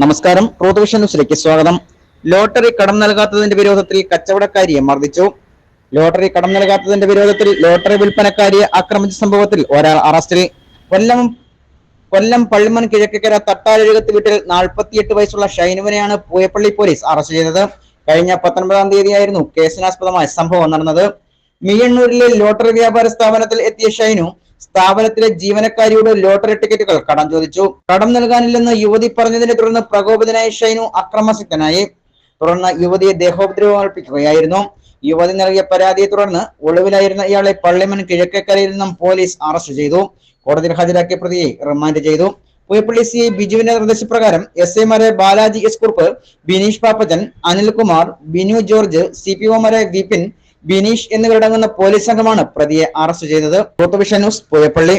നമസ്കാരം. Truth vision ന്യൂസിലേക്ക് സ്വാഗതം. ലോട്ടറി കടം നൽകാത്തതിന്റെ വിരോധത്തിൽ കച്ചവടക്കാരിയെ മർദ്ദിച്ചു. ലോട്ടറി കടം നൽകാത്തതിന്റെ വിരോധത്തിൽ ലോട്ടറി വിൽപ്പനക്കാരിയെ ആക്രമിച്ച സംഭവത്തിൽ ഒരാൾ അറസ്റ്റിൽ. കൊല്ലം പള്ളിമൺ കിഴക്കേക്കര തട്ടാരഴുകത്ത് വീട്ടിൽ 48 വയസ്സുള്ള ഷൈനുവിനെയാണ് പൂയപ്പള്ളി പോലീസ് അറസ്റ്റ് ചെയ്തത്. കഴിഞ്ഞ 19-ാം തീയതിയായിരുന്നു കേസിനാസ്പദമായ സംഭവം നടന്നത്. മിയണ്ണൂരിലെ ലോട്ടറി വ്യാപാര സ്ഥാപനത്തിൽ എത്തിയ ഷൈനു സ്ഥാപനത്തിലെ ജീവനക്കാരിയോട് ലോട്ടറി ടിക്കറ്റുകൾ കടം ചോദിച്ചു. കടം നൽകാനില്ലെന്ന് യുവതി പറഞ്ഞതിനെ തുടർന്ന് പ്രകോപിതനായ ഷൈനു അക്രമാസക്തനായി. തുടർന്ന് യുവതിയെ ദേഹോപദ്രവം ഏൽപ്പിക്കുകയായിരുന്നു. യുവതി നൽകിയ പരാതിയെ തുടർന്ന് ഒളിവിലായിരുന്ന ഇയാളെ പള്ളിമൺ കിഴക്കേക്കരയിൽ നിന്നും പോലീസ് അറസ്റ്റ് ചെയ്തു. കോടതിയിൽ ഹാജരാക്കിയ പ്രതിയെ റിമാൻഡ് ചെയ്തു. പൂയപ്പള്ളി CI ബിജുവിന്റെ നിർദ്ദേശപ്രകാരം SI-മാരെ ബാലാജി എസ് കുറുപ്പ്, ബിനീഷ് പാപ്പച്ചൻ, അനിൽകുമാർ, ബിനു ജോർജ്, CPO-മാരെ വിപിൻ, ബിനീഷ് എന്നിവരടങ്ങുന്ന പോലീസ് സംഘമാണ് പ്രതിയെ അറസ്റ്റ് ചെയ്തത്. Truth vision news, Pooyappally.